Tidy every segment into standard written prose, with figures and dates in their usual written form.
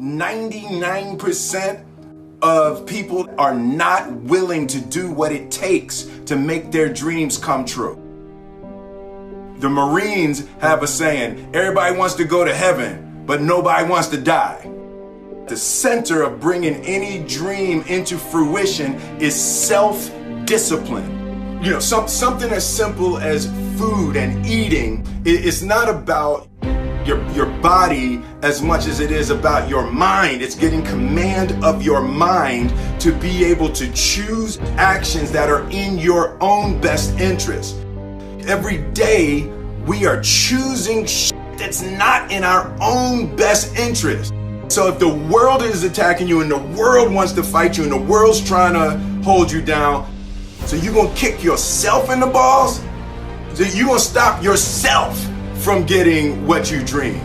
99% of people are not willing to do what it takes to make their dreams come true. The Marines have a saying, everybody wants to go to heaven, but nobody wants to die. The center of bringing any dream into fruition is self-discipline. You know, something as simple as food and eating. It's not about your body as much as it is about your mind. It's getting command of your mind to be able to choose actions that are in your own best interest. Every day we are choosing shit that's not in our own best interest. So if the world is attacking you and the world wants to fight you and the world's trying to hold you down, so you're gonna kick yourself in the balls? So you're gonna stop yourself from getting what you dream.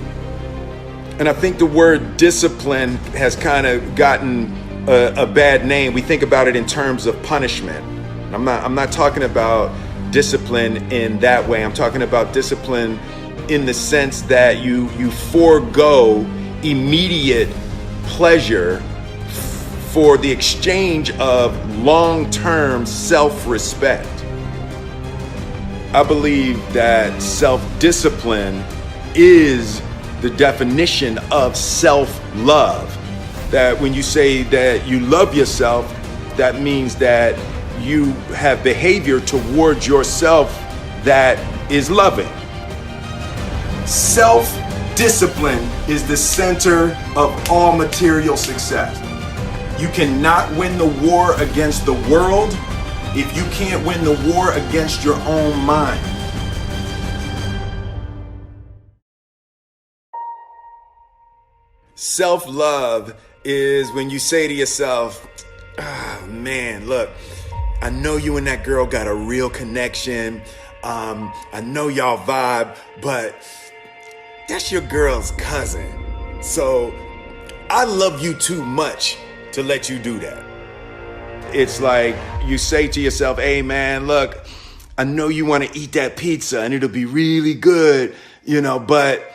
And I think the word discipline has kind of gotten a bad name. We think about it in terms of punishment. I'm not talking about discipline in that way. I'm talking about discipline in the sense that you forego immediate pleasure for the exchange of long-term self-respect. I believe that self-discipline is the definition of self-love. That when you say that you love yourself, that means that you have behavior towards yourself that is loving. Self-discipline is the center of all material success. You cannot win the war against the world if you can't win the war against your own mind. Self-love is when you say to yourself, oh man, look, I know you and that girl got a real connection. I know y'all vibe, but that's your girl's cousin. So I love you too much to let you do that. It's like you say to yourself, hey man, look, I know you want to eat that pizza and it'll be really good, you know, but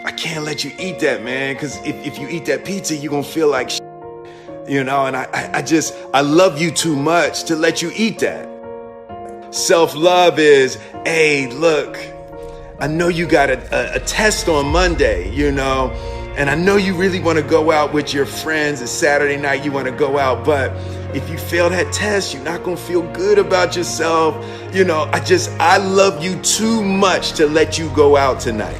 I can't let you eat that, man, because if you eat that pizza, you're going to feel like shit, you know, and I love you too much to let you eat that. Self-love is, hey, look, I know you got a test on Monday, you know, and I know you really want to go out with your friends. It's Saturday night, you want to go out, but if you fail that test, you're not going to feel good about yourself. You know, I love you too much to let you go out tonight.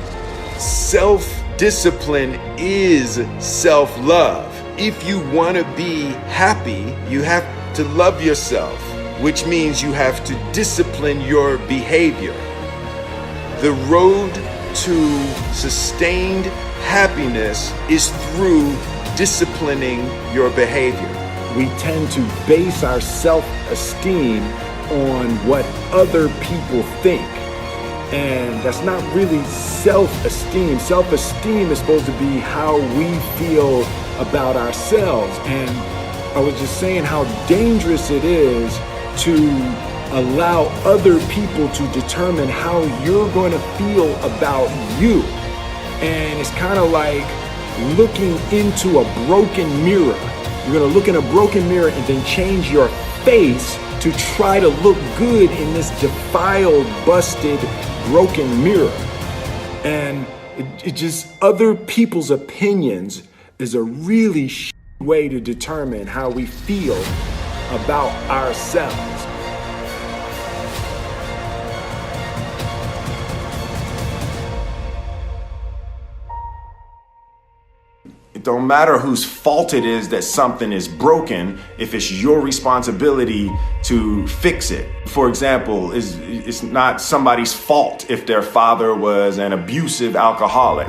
Self-discipline is self-love. If you want to be happy, you have to love yourself, which means you have to discipline your behavior. The road to sustained happiness is through disciplining your behavior. We tend to base our self-esteem on what other people think. And that's not really self-esteem. Self-esteem is supposed to be how we feel about ourselves. And I was just saying how dangerous it is to allow other people to determine how you're going to feel about you. And it's kind of like looking into a broken mirror. You're going to look in a broken mirror and then change your face to try to look good in this defiled, busted, broken mirror. And it just, other people's opinions is a really way to determine how we feel about ourselves. It don't matter whose fault it is that something is broken if it's your responsibility to fix it. For example, it's not somebody's fault if their father was an abusive alcoholic,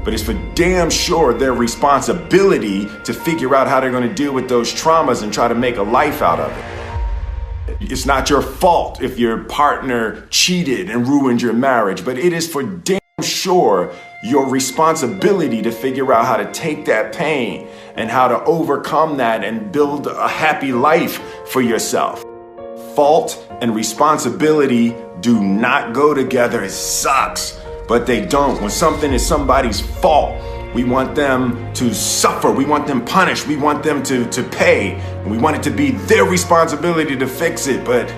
but it's for damn sure their responsibility to figure out how they're going to deal with those traumas and try to make a life out of it. It's not your fault if your partner cheated and ruined your marriage, but it is for damn sure your responsibility to figure out how to take that pain and how to overcome that and build a happy life for yourself. Fault and responsibility do not go together. It sucks, but they don't. When something is somebody's fault, We want them to suffer. We want them punished. We want them to pay. And we want it to be their responsibility to fix it. But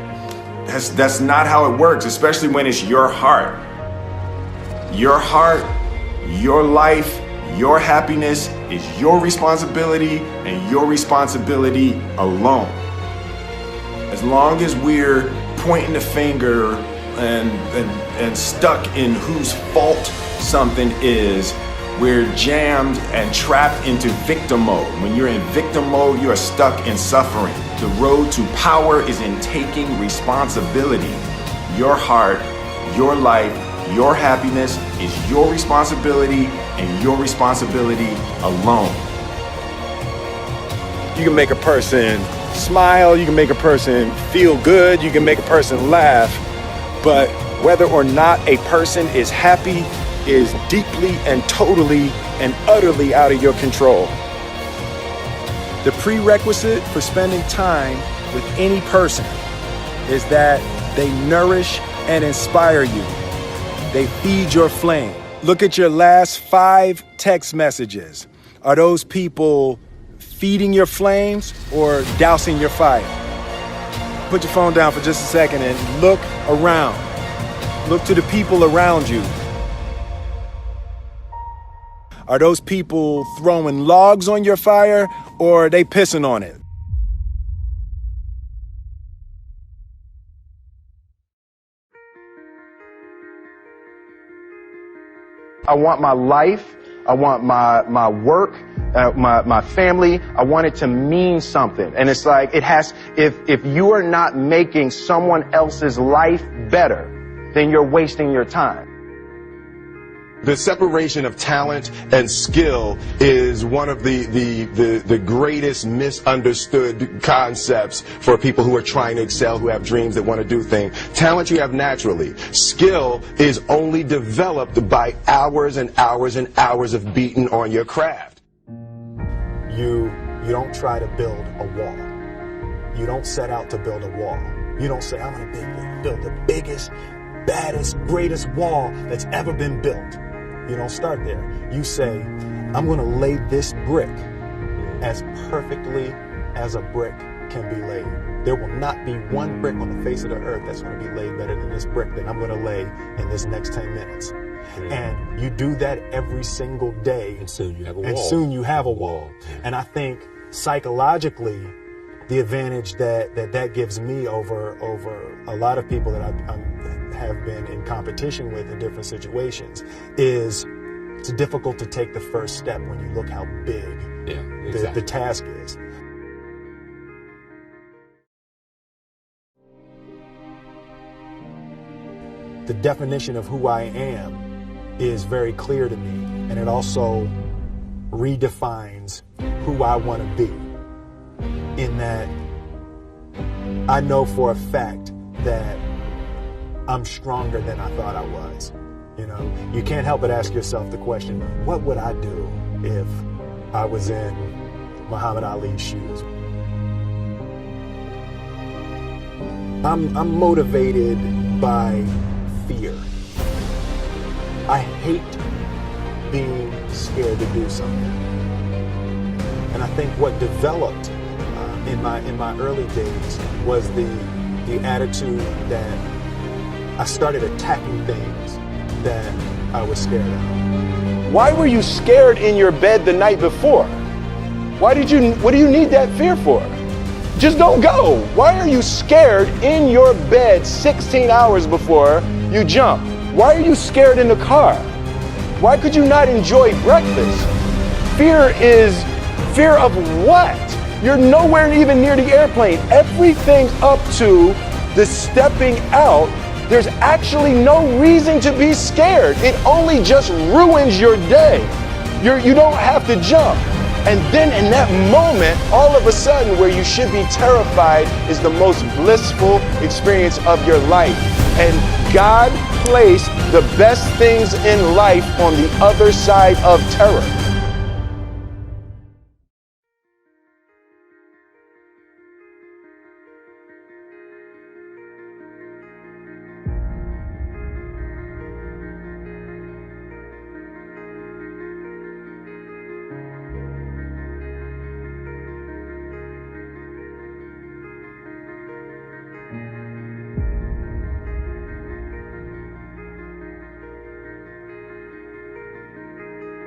that's not how it works, especially when it's your heart. Your heart, your life, your happiness is your responsibility and your responsibility alone. As long as we're pointing the finger and stuck in whose fault something is, we're jammed and trapped into victim mode. When you're in victim mode, you are stuck in suffering. The road to power is in taking responsibility. Your heart, your life, your happiness is your responsibility and your responsibility alone. You can make a person smile, you can make a person feel good, you can make a person laugh, but whether or not a person is happy is deeply and totally and utterly out of your control. The prerequisite for spending time with any person is that they nourish and inspire you. They feed your flame. Look at your last 5 text messages. Are those people feeding your flames or dousing your fire? Put your phone down for just a second and look around. Look to the people around you. Are those people throwing logs on your fire or are they pissing on it? I want my life, I want my work, my family, I want it to mean something. And it's like, if you are not making someone else's life better, then you're wasting your time. The separation of talent and skill is one of the greatest misunderstood concepts for people who are trying to excel, who have dreams, that want to do things. Talent you have naturally. Skill is only developed by hours and hours and hours of beating on your craft. You don't try to build a wall. You don't set out to build a wall. You don't say, I'm going to build the biggest, baddest, greatest wall that's ever been built. You don't start there. You say, I'm going to lay this brick as perfectly as a brick can be laid. There will not be one brick on the face of the earth that's going to be laid better than this brick that I'm going to lay in this next 10 minutes. And you do that every single day. And soon you have a wall. And soon you have a wall. And I think psychologically, the advantage that gives me over a lot of people that I have been in competition with in different situations is it's difficult to take the first step when you look how big the task is. The definition of who I am is very clear to me, and it also redefines who I want to be, in that I know for a fact that I'm stronger than I thought I was. You know, you can't help but ask yourself the question, what would I do if I was in Muhammad Ali's shoes? I'm motivated by fear. I hate being scared to do something. And I think what developed in my early days was the attitude that I started attacking things that I was scared of. Why were you scared in your bed the night before? What do you need that fear for? Just don't go. Why are you scared in your bed 16 hours before you jump? Why are you scared in the car? Why could you not enjoy breakfast? Fear is fear of what? You're nowhere even near the airplane. Everything up to the stepping out, there's actually no reason to be scared. It only just ruins your day. You don't have to jump. And then in that moment, all of a sudden, where you should be terrified is the most blissful experience of your life. And God placed the best things in life on the other side of terror.